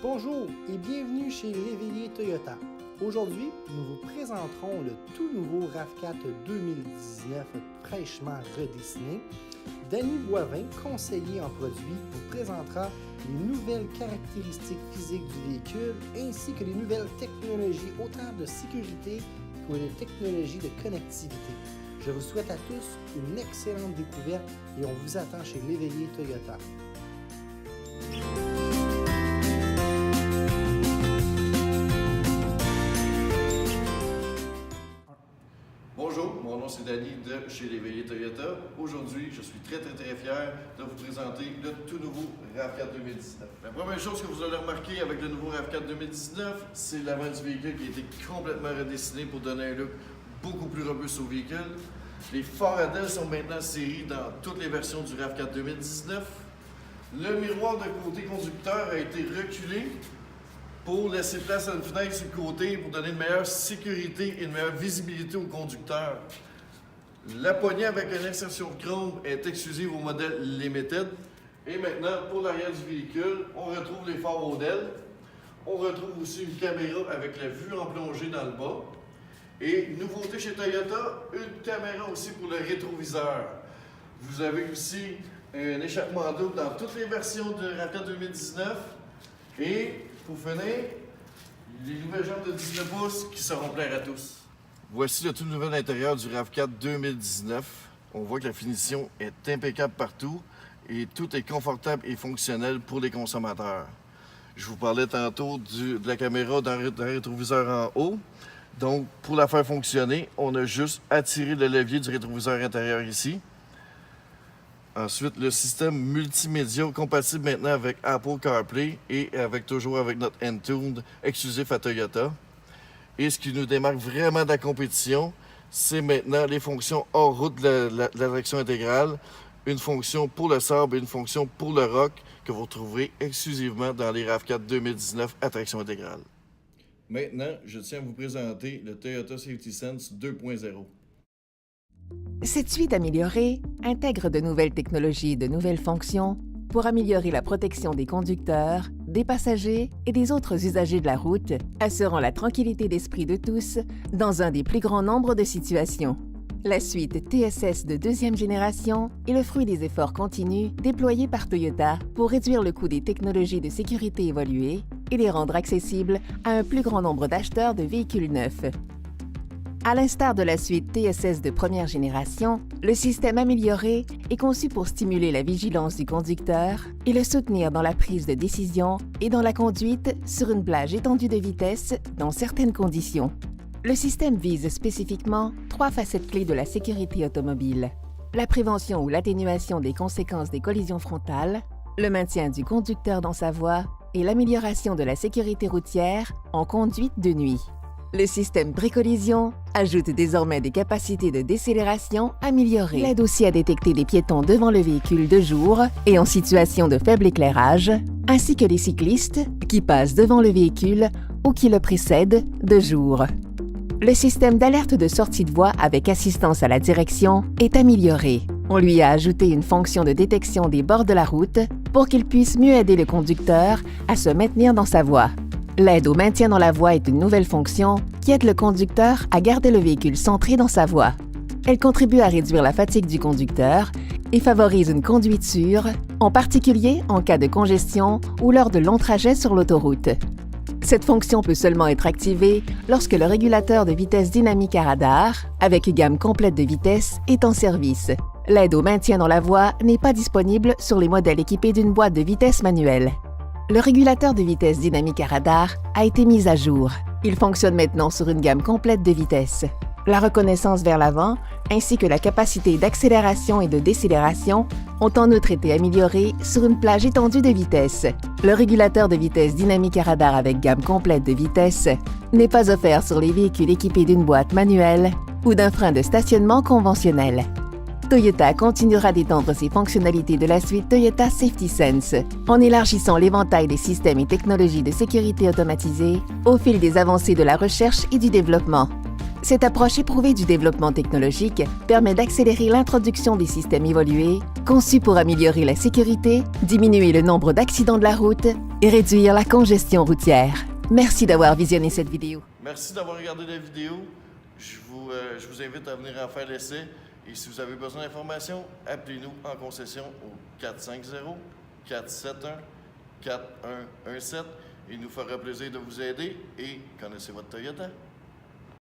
Bonjour et bienvenue chez l'Éveillé Toyota. Aujourd'hui, nous vous présenterons le tout nouveau RAV4 2019 fraîchement redessiné. Danny Boivin, conseiller en produits, vous présentera les nouvelles caractéristiques physiques du véhicule ainsi que les nouvelles technologies autant de sécurité que les technologies de connectivité. Je vous souhaite à tous une excellente découverte et on vous attend chez l'Éveillé Toyota. Bonjour, mon nom c'est Danny de chez l'Éveillé Toyota. Aujourd'hui, je suis très fier de vous présenter le tout nouveau RAV4 2019. La première chose que vous allez remarquer avec le nouveau RAV4 2019, c'est l'avant du véhicule qui a été complètement redessiné pour donner un look beaucoup plus robuste au véhicule. Les phares à DEL sont maintenant séries dans toutes les versions du RAV4 2019. Le miroir de côté conducteur a été reculé pour laisser place à une fenêtre sur le côté pour donner une meilleure sécurité et une meilleure visibilité au conducteur. La poignée avec une insertion de chrome est exclusive au modèle Limited. Et maintenant, pour l'arrière du véhicule, on retrouve les phares Odell. On retrouve aussi une caméra avec la vue en plongée dans le bas. Et nouveauté chez Toyota, une caméra aussi pour le rétroviseur. Vous avez aussi un échappement d'eau dans toutes les versions de RAV4 2019. Et pour finir, les nouvelles jantes de 19 pouces qui seront plaire à tous. Voici le tout nouvel intérieur du RAV4 2019. On voit que la finition est impeccable partout et tout est confortable et fonctionnel pour les consommateurs. Je vous parlais tantôt de la caméra dans le rétroviseur en haut. Donc, pour la faire fonctionner, on a juste à tirer le levier du rétroviseur intérieur ici. Ensuite, le système multimédia compatible maintenant avec Apple CarPlay et toujours avec notre Entune exclusif à Toyota. Et ce qui nous démarque vraiment de la compétition, c'est maintenant les fonctions hors route de la direction intégrale, une fonction pour le Sabre et une fonction pour le Rock que vous retrouverez exclusivement dans les RAV4 2019 à traction intégrale. Maintenant, je tiens à vous présenter le Toyota Safety Sense 2.0. Cette suite améliorée intègre de nouvelles technologies et de nouvelles fonctions pour améliorer la protection des conducteurs, des passagers et des autres usagers de la route, assurant la tranquillité d'esprit de tous dans un des plus grands nombres de situations. La suite TSS de deuxième génération est le fruit des efforts continus déployés par Toyota pour réduire le coût des technologies de sécurité évoluées et les rendre accessibles à un plus grand nombre d'acheteurs de véhicules neufs. À l'instar de la suite TSS de première génération, le système amélioré est conçu pour stimuler la vigilance du conducteur et le soutenir dans la prise de décision et dans la conduite sur une plage étendue de vitesse dans certaines conditions. Le système vise spécifiquement 3 facettes clés de la sécurité automobile: la prévention ou l'atténuation des conséquences des collisions frontales, le maintien du conducteur dans sa voie et l'amélioration de la sécurité routière en conduite de nuit. Le système pré-collision ajoute désormais des capacités de décélération améliorées. Il aide aussi à détecter les piétons devant le véhicule de jour et en situation de faible éclairage, ainsi que les cyclistes qui passent devant le véhicule ou qui le précèdent de jour. Le système d'alerte de sortie de voie avec assistance à la direction est amélioré. On lui a ajouté une fonction de détection des bords de la route pour qu'il puisse mieux aider le conducteur à se maintenir dans sa voie. L'aide au maintien dans la voie est une nouvelle fonction qui aide le conducteur à garder le véhicule centré dans sa voie. Elle contribue à réduire la fatigue du conducteur et favorise une conduite sûre, en particulier en cas de congestion ou lors de longs trajets sur l'autoroute. Cette fonction peut seulement être activée lorsque le régulateur de vitesse dynamique à radar, avec gamme complète de vitesse, est en service. L'aide au maintien dans la voie n'est pas disponible sur les modèles équipés d'une boîte de vitesse manuelle. Le régulateur de vitesse dynamique à radar a été mis à jour. Il fonctionne maintenant sur une gamme complète de vitesses. La reconnaissance vers l'avant, ainsi que la capacité d'accélération et de décélération, ont en outre été améliorées sur une plage étendue de vitesse. Le régulateur de vitesse dynamique à radar avec gamme complète de vitesses n'est pas offert sur les véhicules équipés d'une boîte manuelle ou d'un frein de stationnement conventionnel. Toyota continuera d'étendre ses fonctionnalités de la suite Toyota Safety Sense en élargissant l'éventail des systèmes et technologies de sécurité automatisés au fil des avancées de la recherche et du développement. Cette approche éprouvée du développement technologique permet d'accélérer l'introduction des systèmes évolués, conçus pour améliorer la sécurité, diminuer le nombre d'accidents de la route et réduire la congestion routière. Merci d'avoir visionné cette vidéo. Merci d'avoir regardé la vidéo. Je vous invite à venir en faire l'essai. Et si vous avez besoin d'informations, appelez-nous en concession au 450-471-4117. Il nous fera plaisir de vous aider et connaissez votre Toyota.